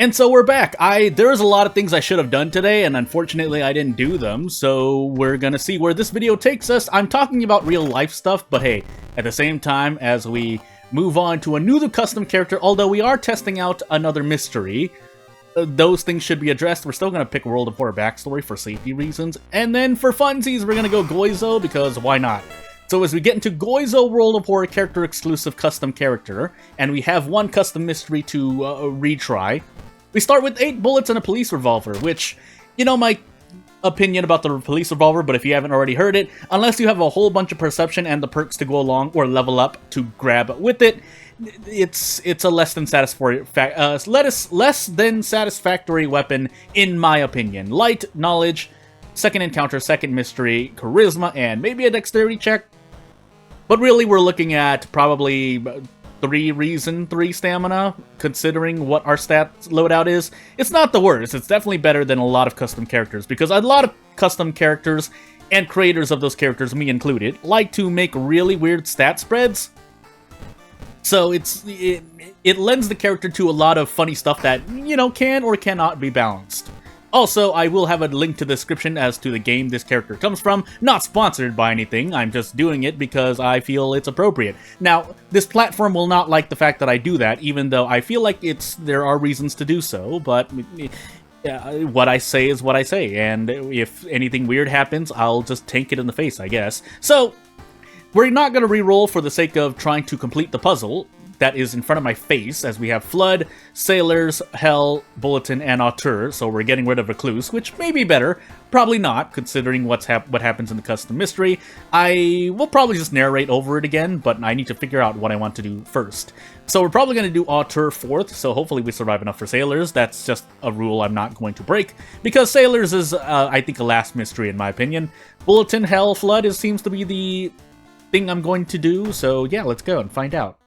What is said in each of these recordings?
And so we're back. There was a lot of things I should have done today, and unfortunately I didn't do them, so we're gonna see where this video takes us. I'm talking about real life stuff, but hey, at the same time, as we move on to a new custom character, although we are testing out another mystery, those things should be addressed. We're still gonna pick World of Horror backstory for safety reasons, and then for funsies, we're gonna go Goizo, because why not? So as we get into Goizo World of Horror character exclusive custom character, and we have one custom mystery to retry, we start with 8 bullets and a police revolver, which, you know my opinion about the police revolver, but if you haven't already heard it, unless you have a whole bunch of perception and the perks to go along or level up to grab with it, it's a less than satisfactory weapon, in my opinion. Light, knowledge, second encounter, second mystery, charisma, and maybe a dexterity check. But really, we're looking at probably 3 reason, 3 stamina, considering what our stats loadout is. It's not the worst. It's definitely better than a lot of custom characters, because a lot of custom characters and creators of those characters, me included, like to make really weird stat spreads. So it lends the character to a lot of funny stuff that, you know, can or cannot be balanced. Also, I will have a link to the description as to the game this character comes from. Not sponsored by anything, I'm just doing it because I feel it's appropriate. Now, this platform will not like the fact that I do that, even though I feel like there are reasons to do so, but what I say is what I say, and if anything weird happens, I'll just tank it in the face, I guess. So, we're not going to re-roll for the sake of trying to complete the puzzle that is in front of my face, as we have Flood, Sailors, Hell, Bulletin, and Auteur, so we're getting rid of Recluse, which may be better, probably not, considering what happens in the custom mystery. I will probably just narrate over it again, but I need to figure out what I want to do first. So we're probably going to do Auteur 4th, so hopefully we survive enough for Sailors. That's just a rule I'm not going to break, because Sailors is, I think, a last mystery in my opinion. Bulletin, Hell, Flood seems to be the thing I'm going to do, so yeah, let's go and find out.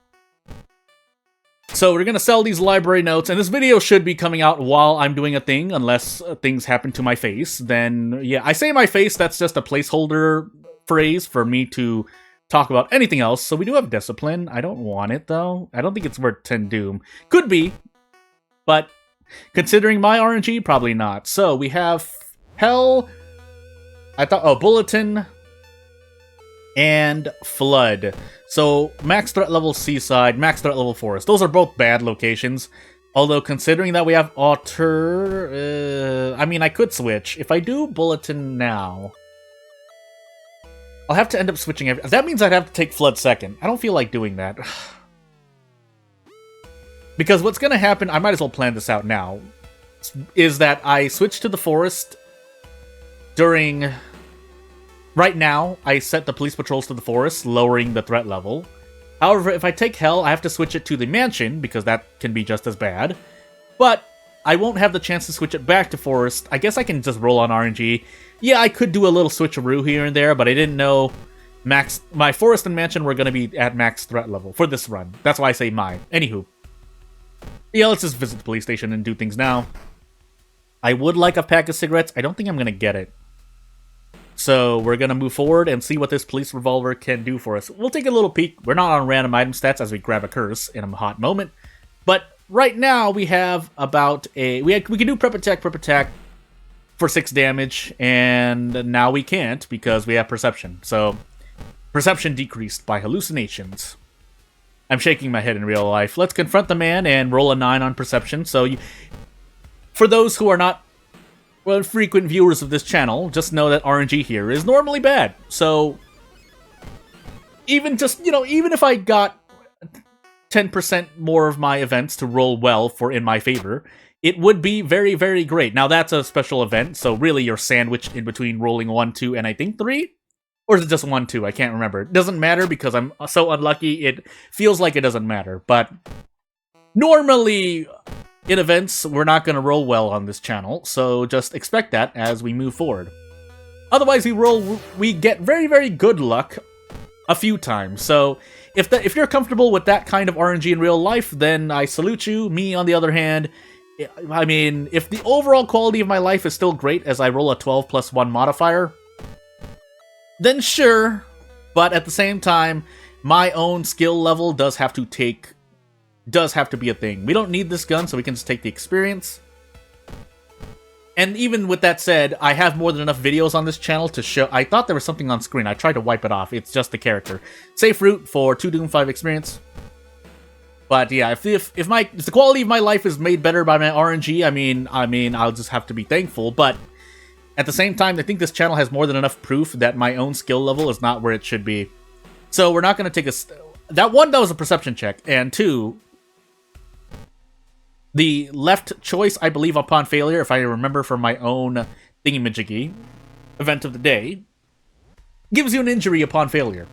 So we're going to sell these library notes, and this video should be coming out while I'm doing a thing, unless things happen to my face. Then, yeah, I say my face, that's just a placeholder phrase for me to talk about anything else. So we do have Discipline. I don't want it, though. I don't think it's worth 10 Doom. Could be, but considering my RNG, probably not. So we have Hell, Bulletin, and Flood. So, max threat level Seaside, max threat level Forest. Those are both bad locations. Although, considering that we have Auteur, I mean, I could switch. If I do Bulletin now, I'll have to end up switching every... That means I'd have to take Flood second. I don't feel like doing that. Because what's going to happen, I might as well plan this out now, is that I switch to the Forest during... Right now, I set the police patrols to the forest, lowering the threat level. However, if I take Hell, I have to switch it to the mansion, because that can be just as bad. But I won't have the chance to switch it back to forest. I guess I can just roll on RNG. Yeah, I could do a little switcheroo here and there, but I didn't know my forest and mansion were going to be at max threat level for this run. That's why I say mine. Anywho. Yeah, let's just visit the police station and do things now. I would like a pack of cigarettes. I don't think I'm going to get it. So we're going to move forward and see what this police revolver can do for us. We'll take a little peek. We're not on random item stats as we grab a curse in a hot moment. But right now we have about a... We can do prep attack for 6 damage. And now we can't because we have perception. So perception decreased by hallucinations. I'm shaking my head in real life. Let's confront the man and roll a 9 on perception. So for those who are not frequent viewers of this channel, just know that RNG here is normally bad. So even if I got 10% more of my events to roll well in my favor, it would be very, very great. Now that's a special event, so really you're sandwiched in between rolling 1, 2, and I think 3? Or is it just 1, 2? I can't remember. It doesn't matter because I'm so unlucky, it feels like it doesn't matter. But normally, in events, we're not going to roll well on this channel, so just expect that as we move forward. Otherwise, we get very, very good luck a few times. So if you're comfortable with that kind of RNG in real life, then I salute you. Me, on the other hand, I mean, if the overall quality of my life is still great as I roll a 12 plus 1 modifier, then sure. But at the same time, my own skill level does have to take does have to be a thing. We don't need this gun, so we can just take the experience. And even with that said, I have more than enough videos on this channel to show... I thought there was something on screen. I tried to wipe it off. It's just the character. Safe route for 2 Doom 5 experience. But yeah, if the quality of my life is made better by my RNG, I mean, I'll just have to be thankful. But at the same time, I think this channel has more than enough proof that my own skill level is not where it should be. So we're not going to take a... That was a perception check. And 2... The left choice, I believe, upon failure, if I remember from my own thingamajiggy event of the day, gives you an injury upon failure.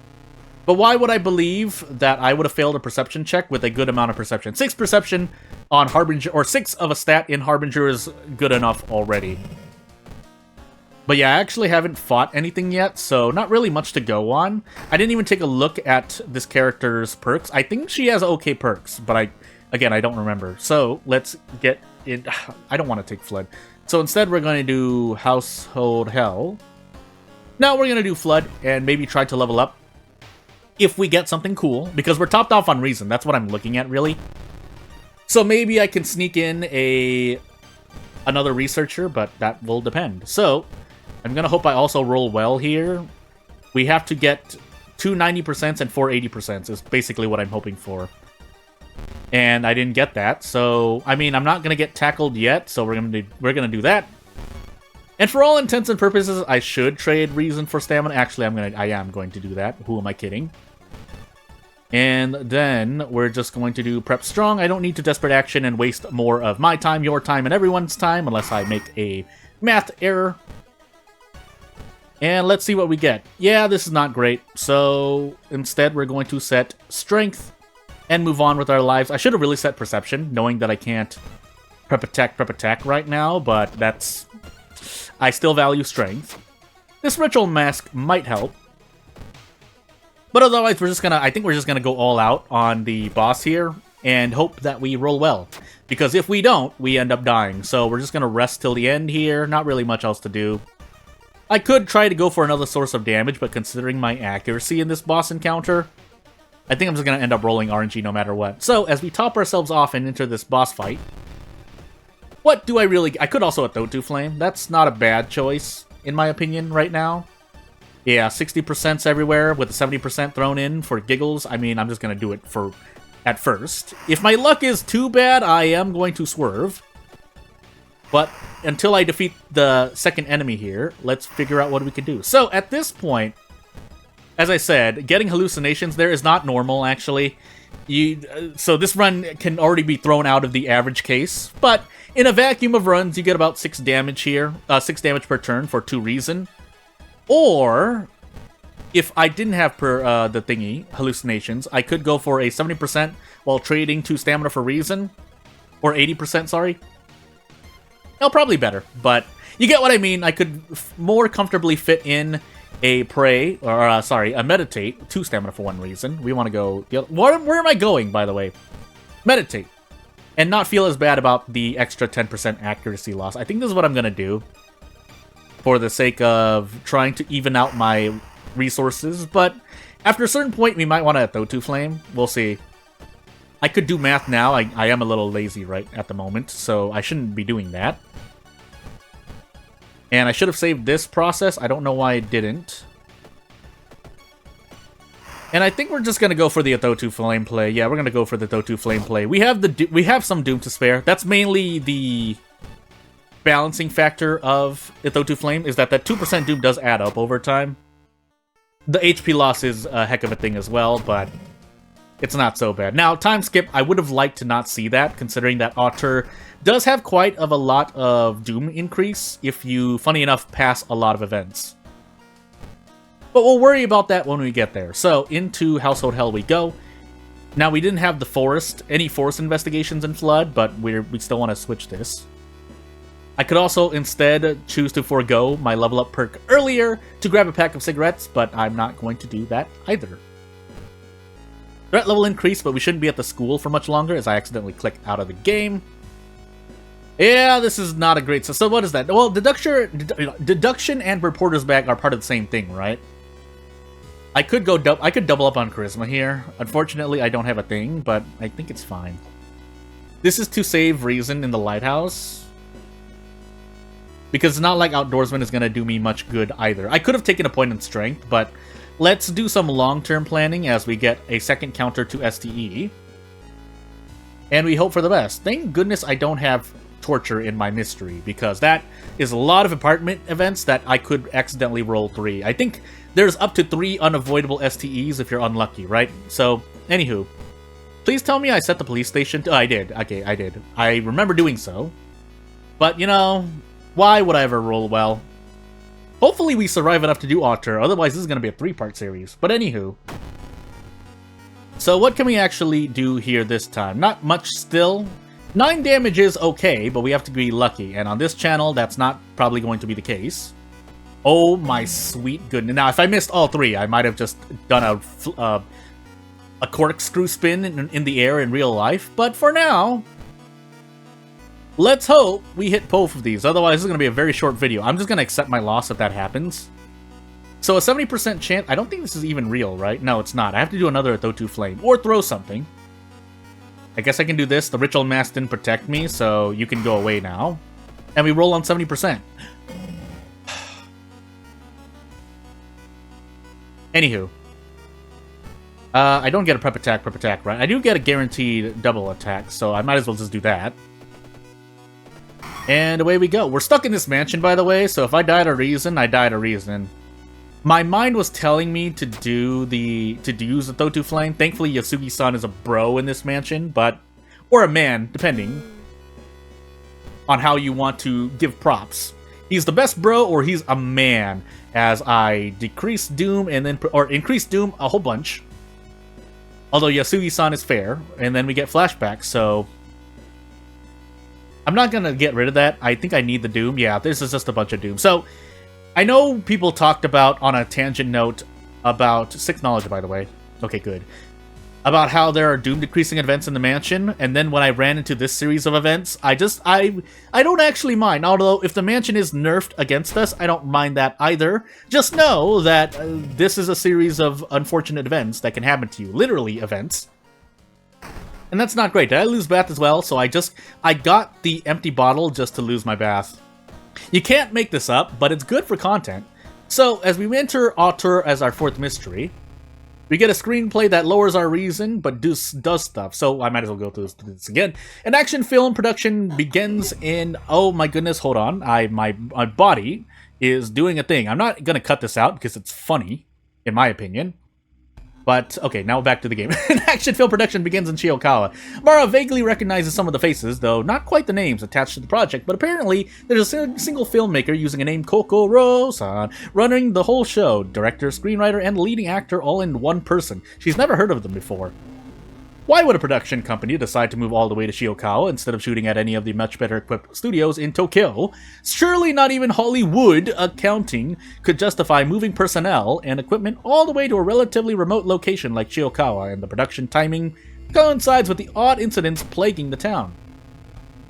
But why would I believe that I would have failed a perception check with a good amount of perception? 6 perception on Harbinger, or 6 of a stat in Harbinger is good enough already. But yeah, I actually haven't fought anything yet, so not really much to go on. I didn't even take a look at this character's perks. I think she has okay perks, but Again, I don't remember. So, let's get in... I don't want to take Flood. So, instead, we're going to do Household Hell. Now, we're going to do Flood and maybe try to level up if we get something cool. Because we're topped off on Reason. That's what I'm looking at, really. So, maybe I can sneak in another Researcher, but that will depend. So, I'm going to hope I also roll well here. We have to get 2 90% and 4 80% is basically what I'm hoping for. And I didn't get that, so I mean I'm not gonna get tackled yet, so we're gonna do that. And for all intents and purposes, I should trade Reason for stamina. Actually, I am going to do that. Who am I kidding? And then we're just going to do Prep Strong. I don't need to Desperate Action and waste more of my time, your time, and everyone's time unless I make a math error. And let's see what we get. Yeah, this is not great. So instead, we're going to set Strength and move on with our lives. I should have really set Perception, knowing that I can't prep attack right now, but that's... I still value Strength. This Ritual Mask might help. But otherwise, I think we're just gonna go all out on the boss here, and hope that we roll well. Because if we don't, we end up dying. So we're just gonna rest till the end here, not really much else to do. I could try to go for another source of damage, but considering my accuracy in this boss encounter, I think I'm just going to end up rolling RNG no matter what. So, as we top ourselves off and enter this boss fight, what do I really... I could also AUTEUR Flame. That's not a bad choice, in my opinion, right now. Yeah, 60%'s everywhere with the 70% thrown in for giggles. I mean, I'm just going to do it at first. If my luck is too bad, I am going to swerve. But until I defeat the second enemy here, let's figure out what we can do. So, at this point... As I said, getting hallucinations there is not normal, actually. So this run can already be thrown out of the average case, but in a vacuum of runs, you get about 6 damage here, 6 damage per turn for 2 Reason. Or, if I didn't have the thingy, hallucinations, I could go for a 70% while trading 2 stamina for Reason. Or 80%, sorry. No, probably better, but you get what I mean. I could more comfortably fit in a Pray, or a Meditate, 2 stamina for 1 Reason. We want to go... Where am I going, by the way? Meditate. And not feel as bad about the extra 10% accuracy loss. I think this is what I'm going to do. For the sake of trying to even out my resources. But after a certain point, we might want to AUTEUR Flame. We'll see. I could do math now. I am a little lazy right at the moment, so I shouldn't be doing that. And I should have saved this process. I don't know why I didn't. And I think we're just going to go for the AUTEUR Flame play. Yeah, we're going to go for the AUTEUR Flame play. We have some Doom to spare. That's mainly the balancing factor of AUTEUR Flame, is that 2% Doom does add up over time. The HP loss is a heck of a thing as well, but it's not so bad. Now, time skip, I would have liked to not see that, considering that AUTEUR does have quite a lot of Doom increase if you, funny enough, pass a lot of events. But we'll worry about that when we get there. So, into Household Hell we go. Now, we didn't have any forest investigations in Flood, but we still want to switch this. I could also instead choose to forego my level up perk earlier to grab a pack of cigarettes, but I'm not going to do that either. Threat level increased, but we shouldn't be at the school for much longer as I accidentally clicked out of the game. Yeah, this is not a great... So what is that? Well, deduction and reporter's bag are part of the same thing, right? I could go I could double up on charisma here. Unfortunately, I don't have a thing, but I think it's fine. This is to save reason in the lighthouse. Because it's not like outdoorsman is going to do me much good either. I could have taken a point in strength, but let's do some long-term planning as we get a second counter to STE. And we hope for the best. Thank goodness I don't have torture in my mystery, because that is a lot of apartment events that I could accidentally roll 3. I think there's up to 3 unavoidable STEs if you're unlucky, right? So, anywho. Please tell me I set the police station to... Oh, I did. Okay, I did. I remember doing so. But, you know... Why would I ever roll well? Hopefully we survive enough to do AUTEUR, otherwise this is going to be a 3-part series. But anywho. So what can we actually do here this time? Not much still. 9 damage is okay, but we have to be lucky. And on this channel, that's not probably going to be the case. Oh my sweet goodness. Now, if I missed all 3, I might have just done a corkscrew spin in the air in real life. But for now... Let's hope we hit both of these, otherwise this is going to be a very short video. I'm just going to accept my loss if that happens. So a 70% chance... I don't think this is even real, right? No, it's not. I have to do another AUTEUR flame, or throw something. I guess I can do this. The ritual mask didn't protect me, so you can go away now. And we roll on 70%. Anywho. I don't get a prep attack, right? I do get a guaranteed double attack, so I might as well just do that. And away we go. We're stuck in this mansion, by the way, so if I died a reason, I died a reason. My mind was telling me to use the AUTEUR flame. Thankfully, Yasugi-san is a bro in this mansion, but... Or a man, depending on how you want to give props. He's the best bro, or he's a man, as I decrease Doom and then... Or increase Doom a whole bunch. Although Yasugi-san is fair, and then we get flashbacks, so... I'm not going to get rid of that. I think I need the Doom. Yeah, this is just a bunch of Doom. So, I know people talked about, on a tangent note, about... 6 knowledge, by the way. Okay, good. About how there are Doom decreasing events in the mansion, and then when I ran into this series of events, I don't actually mind. Although, if the mansion is nerfed against us, I don't mind that either. Just know that this is a series of unfortunate events that can happen to you. Literally, events. And that's not great. Did I lose bath as well? So I got the empty bottle just to lose my bath. You can't make this up, but it's good for content. So, as we enter AUTEUR as our 4th mystery, we get a screenplay that lowers our reason, but does stuff. So, I might as well go through this again. An action film production begins in... Oh my goodness, hold on. My body is doing a thing. I'm not going to cut this out because it's funny, in my opinion. But, okay, now back to the game. An action film production begins in Shiokawa. Mara vaguely recognizes some of the faces, though not quite the names attached to the project, but apparently there's a single filmmaker using a name Kokoro-san running the whole show. Director, screenwriter, and leading actor all in one person. She's never heard of them before. Why would a production company decide to move all the way to Shiokawa instead of shooting at any of the much better equipped studios in Tokyo? Surely not even Hollywood accounting could justify moving personnel and equipment all the way to a relatively remote location like Shiokawa, and the production timing coincides with the odd incidents plaguing the town.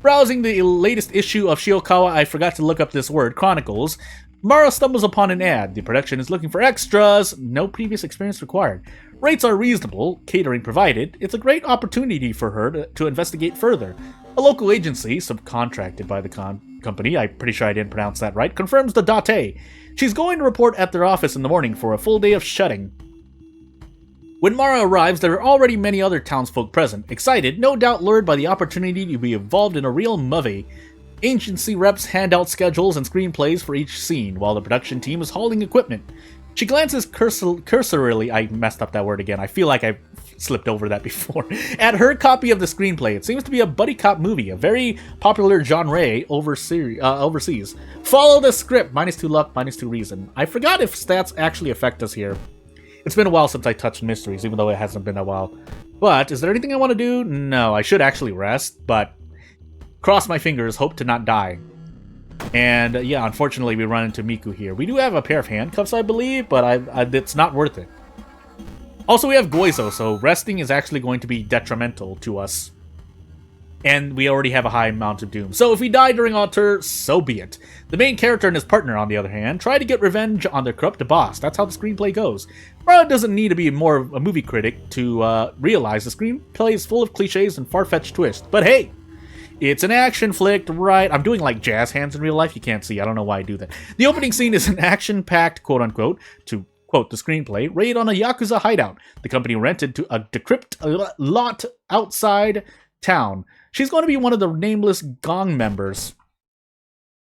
Browsing the latest issue of Shiokawa, I forgot to look up this word, Chronicles, Mara stumbles upon an ad. The production is looking for extras, no previous experience required. Rates are reasonable, catering provided. It's a great opportunity for her to investigate further. A local agency, subcontracted by the company, I'm pretty sure I didn't pronounce that right, confirms the date. She's going to report at their office in the morning for a full day of shutting. When Mara arrives, there are already many other townsfolk present, excited, no doubt lured by the opportunity to be involved in a real movie. Agency reps hand out schedules and screenplays for each scene, while the production team is hauling equipment. She glances cursorily, I messed up that word again, I feel like I slipped over that before, at her copy of the screenplay. It seems to be a buddy cop movie, a very popular genre overseas. Follow the script, -2 luck, -2 reason. I forgot if stats actually affect us here. It's been a while since I touched mysteries, even though it hasn't been a while. But, is there anything I want to do? No, I should actually rest, but cross my fingers, hope to not die. And yeah, unfortunately we run into Miku here. We do have a pair of handcuffs, I believe, but it's not worth it. Also, we have Goizo, so resting is actually going to be detrimental to us. and we already have a high amount of doom. So if we die during AUTEUR, so be it. The main character and his partner, on the other hand, try to get revenge on their corrupt boss. That's how the screenplay goes. Mara doesn't need to be more of a movie critic to realize the screenplay is full of cliches and far-fetched twists. But hey, it's an action flick, right? I'm doing like jazz hands in real life. You can't see. I don't know why I do that. The opening scene is an action-packed, quote-unquote, to quote the screenplay, raid on a Yakuza hideout. The company rented to a decrepit lot outside town. She's going to be one of the nameless gang members.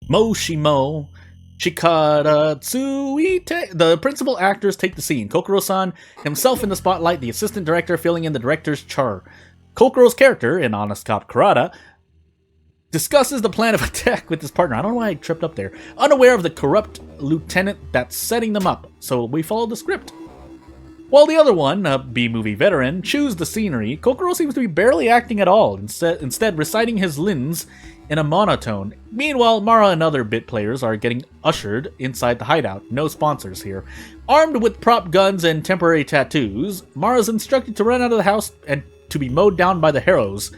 Moshimo Chikara Tsuite. The principal actors take the scene. Kokoro-san himself in the spotlight, the assistant director filling in the director's chair. Kokoro's character, in Honest Cop Karada, discusses the plan of attack with his partner. I don't know why I tripped up there. Unaware of the corrupt lieutenant that's setting them up, so we follow the script. While the other one, a B-movie veteran, chews the scenery, Kokoro seems to be barely acting at all, instead reciting his lines in a monotone. Meanwhile, Mara and other bit players are getting ushered inside the hideout. No sponsors here. Armed with prop guns and temporary tattoos, Mara's instructed to run out of the house and to be mowed down by the heroes.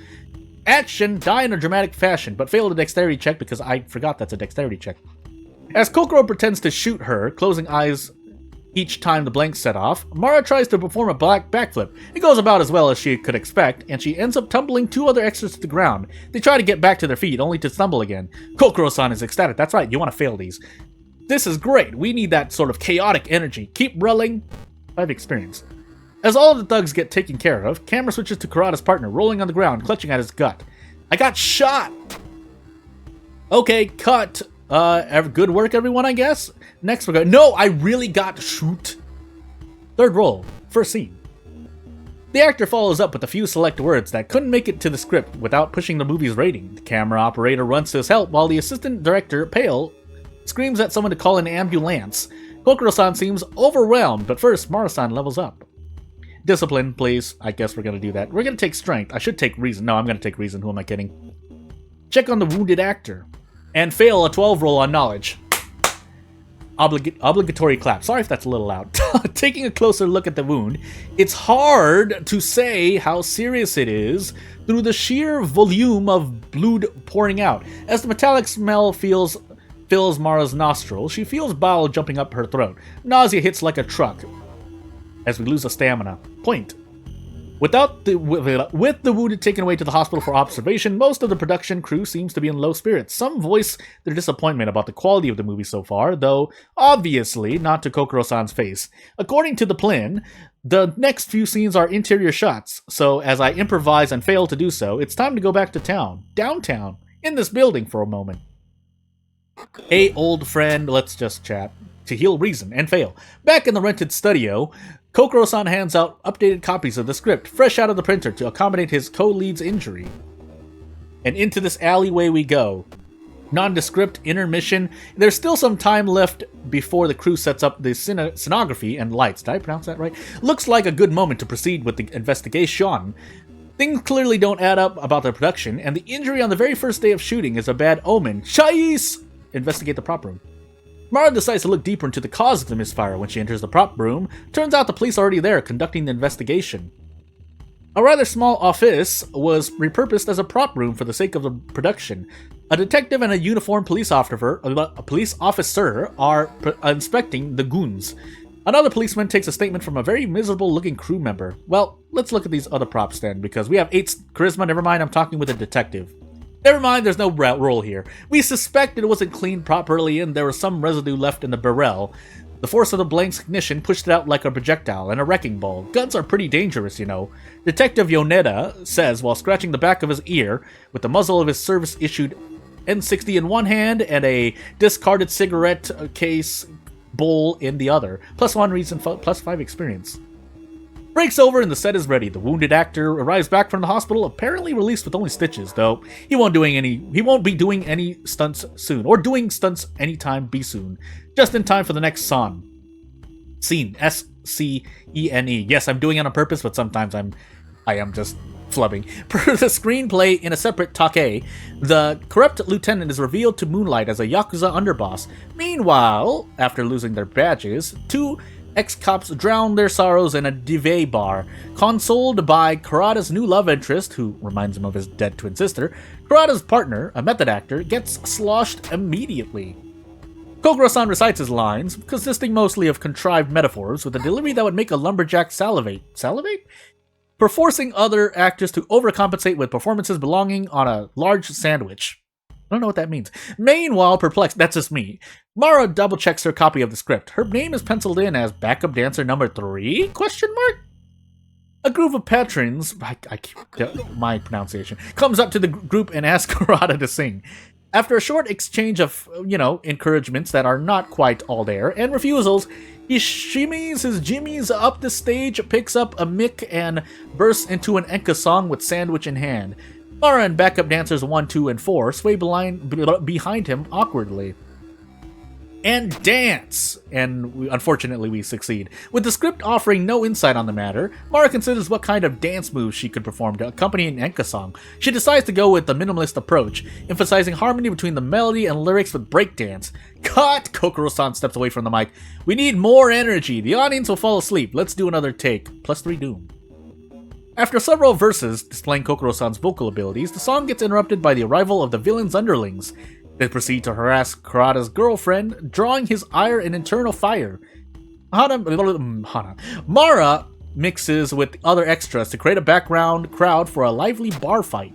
Action, die in a dramatic fashion, but failed a dexterity check because I forgot that's a dexterity check. As Kokoro pretends to shoot her, closing eyes each time the blanks set off, Mara tries to perform a backflip. It goes about as well as she could expect, and she ends up tumbling two other extras to the ground. They try to get back to their feet, only to stumble again. Kokoro-san is ecstatic. That's right, you want to fail these. This is great. We need that sort of chaotic energy. Keep rolling. I've experienced. As all of the thugs get taken care of, camera switches to Karada's partner, rolling on the ground, clutching at his gut. I got shot! Okay, cut. Good work, everyone, I guess? Next we're going... No, I really got shoot. Third roll. First scene. The actor follows up with a few select words that couldn't make it to the script without pushing the movie's rating. The camera operator runs to his help, while the assistant director, Pale, screams at someone to call an ambulance. Kokoro-san seems overwhelmed, but first, Mara-san levels up. Discipline, please. I guess we're going to do that. We're going to take strength. I should take reason. No, I'm going to take reason. Who am I kidding? Check on the wounded actor. And fail a 12 roll on knowledge. Obligatory clap. Sorry if that's a little loud. Taking a closer look at the wound, it's hard to say how serious it is through the sheer volume of blood pouring out. As the metallic smell fills Mara's nostrils, she feels bile jumping up her throat. Nausea hits like a truck as we lose a stamina. Point. With the wounded taken away to the hospital for observation, most of the production crew seems to be in low spirits. Some voice their disappointment about the quality of the movie so far, though obviously not to Kokoro-san's face. According to the plan, the next few scenes are interior shots, so as I improvise and fail to do so, it's time to go back to town. Downtown. In this building for a moment. Hey, old friend, let's just chat. To heal reason and fail. Back in the rented studio, Kokoro-san hands out updated copies of the script, fresh out of the printer, to accommodate his co-lead's injury. And into this alleyway we go. Nondescript intermission. There's still some time left before the crew sets up the scenography and lights. Did I pronounce that right? Looks like a good moment to proceed with the investigation. Things clearly don't add up about the production, and the injury on the very first day of shooting is a bad omen. Chais! Investigate the prop room. Mara decides to look deeper into the cause of the misfire when she enters the prop room. Turns out the police are already there conducting the investigation. A rather small office was repurposed as a prop room for the sake of the production. A detective and a uniformed police officer are inspecting the goons. Another policeman takes a statement from a very miserable-looking crew member. Well, let's look at these other props then, because we have 8 charisma. Never mind, I'm talking with a detective. Never mind, there's no roll here. We suspected it wasn't cleaned properly and there was some residue left in the barrel. The force of the blank's ignition pushed it out like a projectile and a wrecking ball. Guns are pretty dangerous, you know. Detective Yoneda says while scratching the back of his ear with the muzzle of his service-issued N60 in one hand and a discarded cigarette case bowl in the other. +1 reason, +5 experience. Breaks over and the set is ready. The wounded actor arrives back from the hospital, apparently released with only stitches, though he won't be doing any stunts soon, or doing stunts anytime be soon. Just in time for the next scene. S-C-E-N-E. Yes, I'm doing it on purpose, but sometimes I am just flubbing. Per the screenplay in a separate take, the corrupt lieutenant is revealed to moonlight as a Yakuza underboss. Meanwhile, after losing their badges, 2 Ex-cops drown their sorrows in a dive bar. Consoled by Kurata's new love interest, who reminds him of his dead twin sister, Kurata's partner, a method actor, gets sloshed immediately. Kokoro-san recites his lines, consisting mostly of contrived metaphors, with a delivery that would make a lumberjack salivate. Salivate? For forcing other actors to overcompensate with performances belonging on a large sandwich. I don't know what that means. Meanwhile, perplexed, that's just me, Mara double-checks her copy of the script. Her name is penciled in as backup dancer number 3? Question mark? A group of patrons, my pronunciation, comes up to the group and asks Kurata to sing. After a short exchange of, encouragements that are not quite all there, and refusals, he shimmies his jimmies up the stage, picks up a mic, and bursts into an enka song with sandwich in hand. Mara and backup dancers 1, 2, and 4 sway behind him awkwardly. And dance! And unfortunately we succeed. With the script offering no insight on the matter, Mara considers what kind of dance moves she could perform to accompany an enka song. She decides to go with the minimalist approach, emphasizing harmony between the melody and lyrics with breakdance. Cut! Kokoro-san steps away from the mic. We need more energy. The audience will fall asleep. Let's do another take. +3 doom. After several verses displaying Kokoro-san's vocal abilities, the song gets interrupted by the arrival of the villain's underlings. They proceed to harass Kurata's girlfriend, drawing his ire and internal fire. Mara mixes with other extras to create a background crowd for a lively bar fight.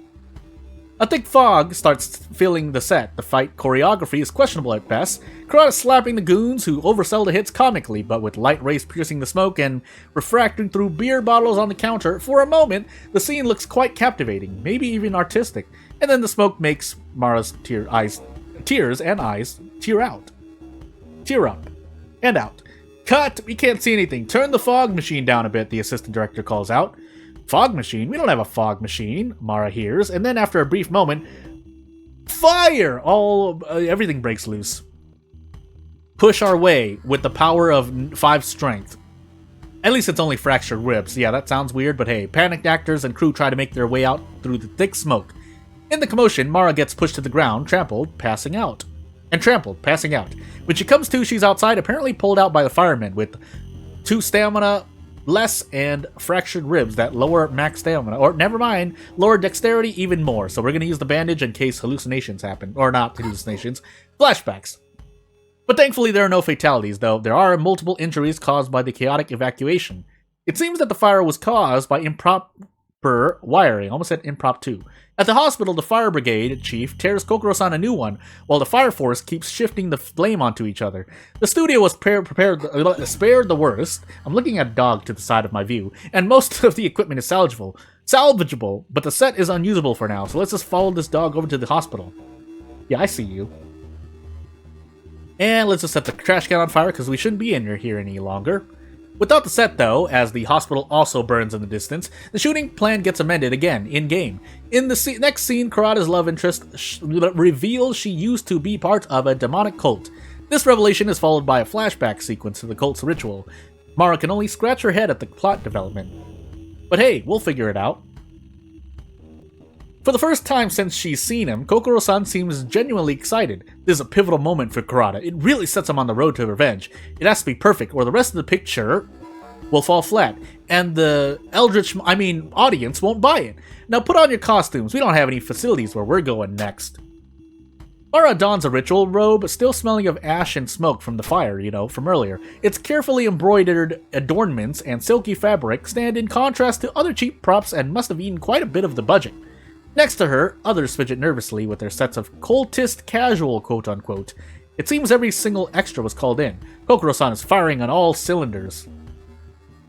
A thick fog starts filling the set. The fight choreography is questionable at best. Kurata slapping the goons who oversell the hits comically, but with light rays piercing the smoke and refracting through beer bottles on the counter. For a moment, the scene looks quite captivating, maybe even artistic, and then the smoke makes Mara's tears and eyes tear out. Tear up. And out. Cut! We can't see anything. Turn the fog machine down a bit, the assistant director calls out. Fog machine? We don't have a fog machine, Mara hears, and then after a brief moment, fire! Everything breaks loose. Push our way with the power of 5 strength. At least it's only fractured ribs. Yeah, that sounds weird, but hey, panicked actors and crew try to make their way out through the thick smoke. In the commotion, Mara gets pushed to the ground, passing out. When she comes to, she's outside, apparently pulled out by the firemen with 2 stamina less and fractured ribs that lower max stamina. Or, never mind, lower dexterity even more. So we're going to use the bandage in case hallucinations happen. Or not hallucinations, flashbacks. But thankfully there are no fatalities, though there are multiple injuries caused by the chaotic evacuation. It seems that the fire was caused by improper wiring. Almost said impromptu. At the hospital, the fire brigade chief tears Kokoro-san a new one, while the fire force keeps shifting the flame onto each other. The studio was spared the worst. I'm looking at a dog to the side of my view, and most of the equipment is salvageable, but the set is unusable for now, so let's just follow this dog over to the hospital. Yeah, I see you. And let's just set the trash can on fire, because we shouldn't be in here any longer. Without the set, though, as the hospital also burns in the distance, the shooting plan gets amended again, in-game. In the next scene, Kurata's love interest reveals she used to be part of a demonic cult. This revelation is followed by a flashback sequence to the cult's ritual. Mara can only scratch her head at the plot development. But hey, we'll figure it out. For the first time since she's seen him, Kokoro-san seems genuinely excited. This is a pivotal moment for Kurata. It really sets him on the road to revenge. It has to be perfect, or the rest of the picture will fall flat, and the audience won't buy it. Now put on your costumes. We don't have any facilities where we're going next. Mara dons a ritual robe, still smelling of ash and smoke from the fire, from earlier. Its carefully embroidered adornments and silky fabric stand in contrast to other cheap props and must have eaten quite a bit of the budget. Next to her, others fidget nervously with their sets of cultist casual quote-unquote. It seems every single extra was called in. Kokoro-san is firing on all cylinders.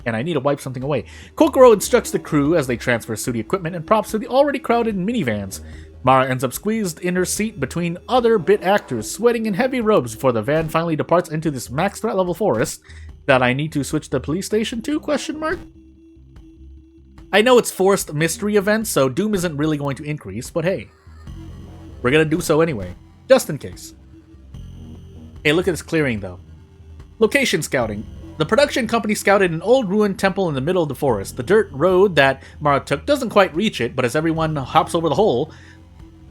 And I need to wipe something away. Kokoro instructs the crew as they transfer studio equipment and props to the already crowded minivans. Mara ends up squeezed in her seat between other bit actors, sweating in heavy robes before the van finally departs into this max threat level forest that I need to switch the police station to, question mark? I know it's forced mystery events, so doom isn't really going to increase, but hey. We're gonna do so anyway, just in case. Hey, look at this clearing, though. Location scouting. The production company scouted an old ruined temple in the middle of the forest. The dirt road that Mara took doesn't quite reach it, but as everyone hops over the hole,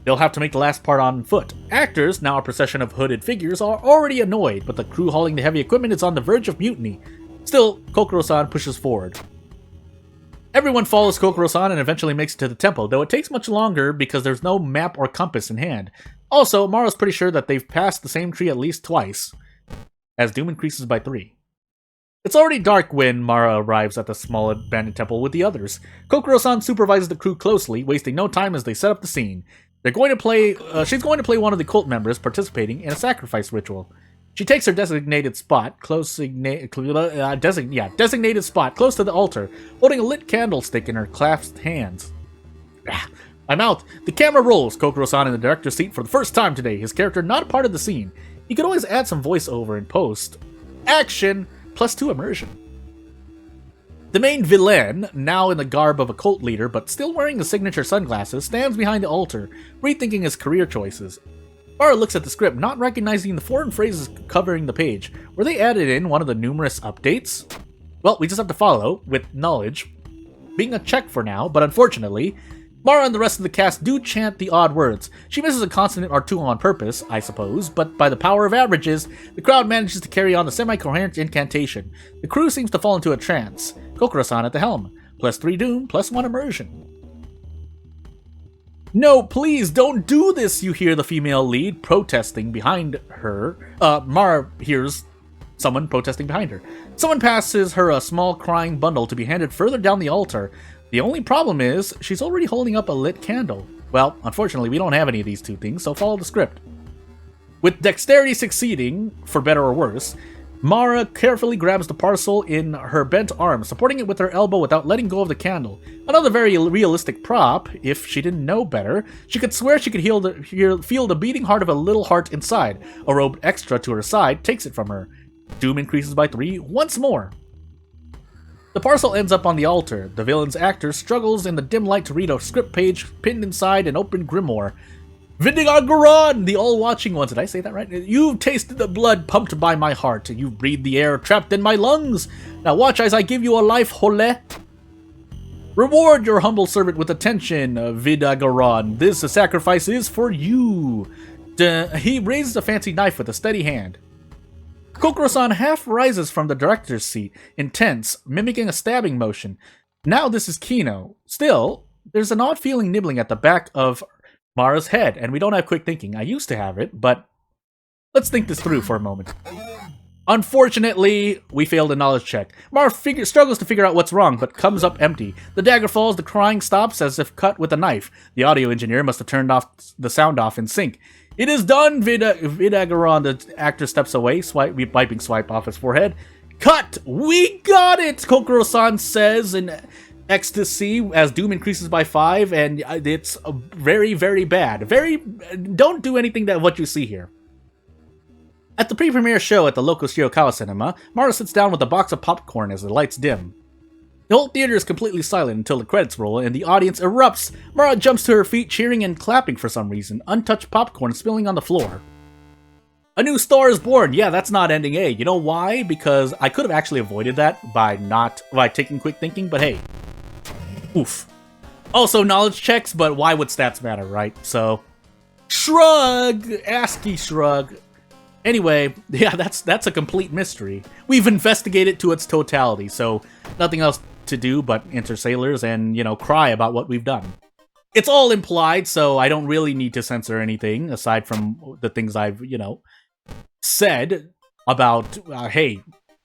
they'll have to make the last part on foot. Actors, now a procession of hooded figures, are already annoyed, but the crew hauling the heavy equipment is on the verge of mutiny. Still, Kokoro-san pushes forward. Everyone follows Kokoro-san and eventually makes it to the temple, though it takes much longer because there's no map or compass in hand. Also, Mara's pretty sure that they've passed the same tree at least twice, as doom increases by 3. It's already dark when Mara arrives at the small abandoned temple with the others. Kokoro-san supervises the crew closely, wasting no time as they set up the scene. She's going to play one of the cult members participating in a sacrifice ritual. She takes her designated spot close to the altar, holding a lit candlestick in her clasped hands. I'm out. The camera rolls. Kokoro-san in the director's seat for the first time today. His character not a part of the scene. He could always add some voiceover in post. Action +2 immersion. The main villain, now in the garb of a cult leader but still wearing the signature sunglasses, stands behind the altar, rethinking his career choices. Mara looks at the script, not recognizing the foreign phrases covering the page. Were they added in one of the numerous updates? Well, we just have to follow, with knowledge being a check for now, but unfortunately, Mara and the rest of the cast do chant the odd words. She misses a consonant or two on purpose, I suppose, but by the power of averages, the crowd manages to carry on the semi-coherent incantation. The crew seems to fall into a trance. Kokoro-san at the helm. +3 doom, +1 immersion. No, please, don't do this, you hear the female lead protesting behind her. Mara hears someone protesting behind her. Someone passes her a small crying bundle to be handed further down the altar. The only problem is, she's already holding up a lit candle. Well, unfortunately, we don't have any of these two things, so follow the script. With dexterity succeeding, for better or worse, Mara carefully grabs the parcel in her bent arm, supporting it with her elbow without letting go of the candle. Another very realistic prop. If she didn't know better, she could swear she could feel the beating heart of a little heart inside. A robe extra to her side takes it from her. Doom increases by 3 once more. The parcel ends up on the altar. The villain's actor struggles in the dim light to read a script page pinned inside an open grimoire. Vidigagoron, the all-watching ones. Did I say that right? You've tasted the blood pumped by my heart. You breathe the air trapped in my lungs. Now watch as I give you a life, Hole. Reward your humble servant with attention, Vidigagoron. This sacrifice is for you. He raises a fancy knife with a steady hand. Kokoro-san half rises from the director's seat, intense, mimicking a stabbing motion. Now this is Kino. Still, there's an odd feeling nibbling at the back of Mara's head, and we don't have quick thinking. I used to have it, but let's think this through for a moment. Unfortunately, we failed a knowledge check. Mara struggles to figure out what's wrong, but comes up empty. The dagger falls, the crying stops as if cut with a knife. The audio engineer must have turned off the sound off in sync. It is done, Vidigagoron. The actor steps away, wiping swipe off his forehead. Cut! We got it! Kokoro-san says in ecstasy as doom increases by 5, and it's very, very bad. Don't do anything that what you see here. At the pre-premiere show at the local Shirakawa cinema, Mara sits down with a box of popcorn as the lights dim. The whole theater is completely silent until the credits roll and the audience erupts. Mara jumps to her feet, cheering and clapping for some reason, untouched popcorn spilling on the floor. A new star is born. Yeah, that's not ending A. You know why? Because I could have actually avoided that by taking quick thinking, but hey. Oof. Also, knowledge checks, but why would stats matter, right? So, shrug! ASCII shrug. Anyway, yeah, that's a complete mystery. We've investigated to its totality, so nothing else to do but enter sailors and, cry about what we've done. It's all implied, so I don't really need to censor anything, aside from the things I've, said about, hey,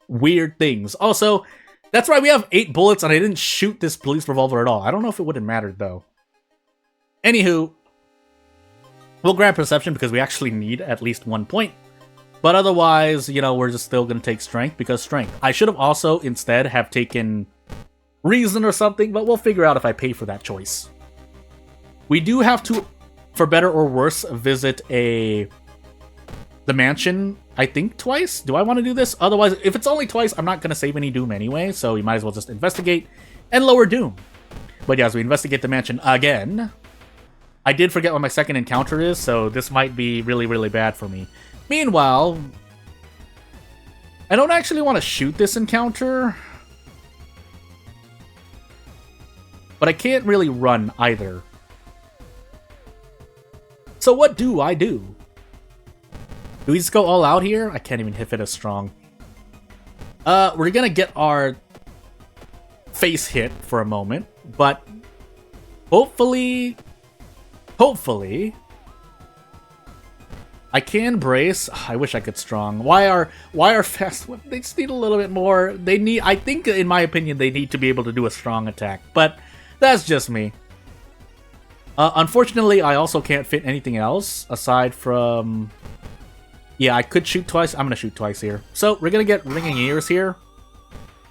weird things. Also, that's right, we have 8 bullets, and I didn't shoot this police revolver at all. I don't know if it would have mattered, though. Anywho, we'll grab perception because we actually need at least 1 point. But otherwise, we're just still going to take strength because strength. I should have also instead have taken reason or something, but we'll figure out if I pay for that choice. We do have to, for better or worse, visit the mansion, I think, twice. Do I want to do this? Otherwise, if it's only twice, I'm not going to save any doom anyway, so we might as well just investigate and lower doom. But yeah, as we investigate the mansion again, I did forget what my second encounter is, so this might be really, really bad for me. Meanwhile, I don't actually want to shoot this encounter, but I can't really run either. So what do I do? Do we just go all out here? I can't even hit it as strong. We're gonna get our face hit for a moment, but hopefully, I can brace. I wish I could strong. Why are fast? They just need a little bit more. They need. I think, in my opinion, they need to be able to do a strong attack, but that's just me. Unfortunately, I also can't fit anything else aside from. Yeah, I could shoot twice. I'm gonna shoot twice here. So we're gonna get ringing ears here.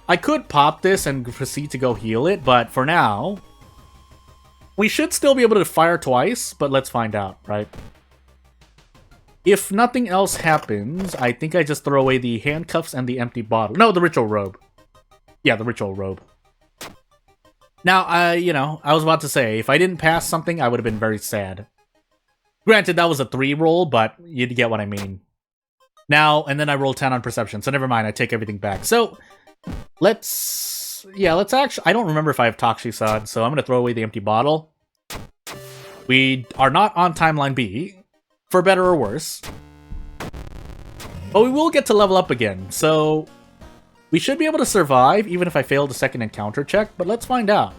I could pop this and proceed to go heal it, but for now, we should still be able to fire twice. But let's find out, right? If nothing else happens, I think I just throw away the handcuffs and the empty bottle. No, the ritual robe. Yeah, the ritual robe. Now, I was about to say, if I didn't pass something, I would have been very sad. Granted, that was a 3 roll, but you get what I mean. Now, and then I rolled 10 on perception, so never mind, I take everything back. So, let's actually, I don't remember if I have Toxisod, so I'm going to throw away the empty bottle. We are not on timeline B, for better or worse. But we will get to level up again, so we should be able to survive, even if I fail the second encounter check, but let's find out.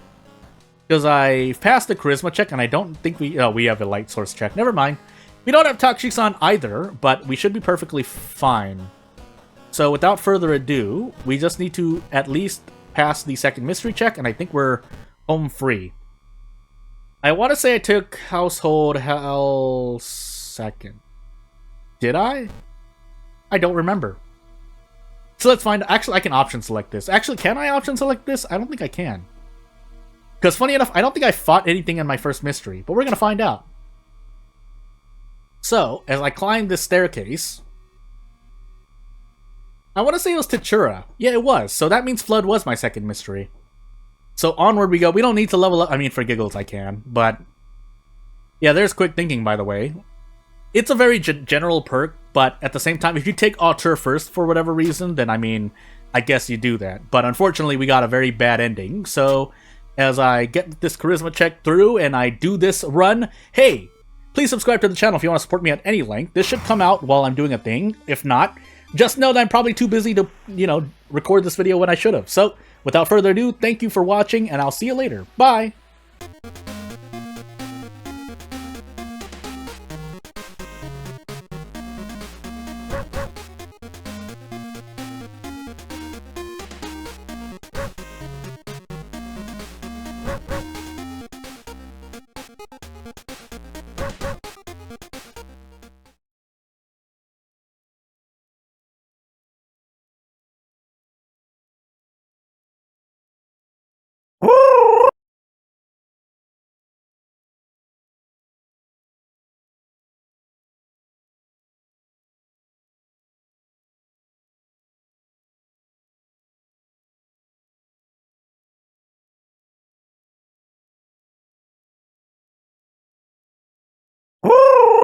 Because I passed the charisma check, and I don't think we have a light source check. Never mind. We don't have Toxisod either, but we should be perfectly fine. So without further ado, we just need to at least pass the second mystery check, and I think we're home free. I want to say I took Household Hell second. Did I? I don't remember. So let's find... Actually, I can option select this. Actually, can I option select this? I don't think I can. Because funny enough, I don't think I fought anything in my first mystery, but we're going to find out. So, as I climb this staircase... I want to say it was Tichura. Yeah, it was. So that means Flood was my second mystery. So onward we go. We don't need to level up. I mean, for giggles I can, but... Yeah, there's quick thinking, by the way. It's a very general perk, but at the same time, if you take AUTEUR first for whatever reason, then I mean, I guess you do that. But unfortunately, we got a very bad ending, so as I get this charisma check through and I do this run, hey, please subscribe to the channel if you want to support me at any length. This should come out while I'm doing a thing. If not, just know that I'm probably too busy to, record this video when I should have. So, without further ado, thank you for watching, and I'll see you later. Bye!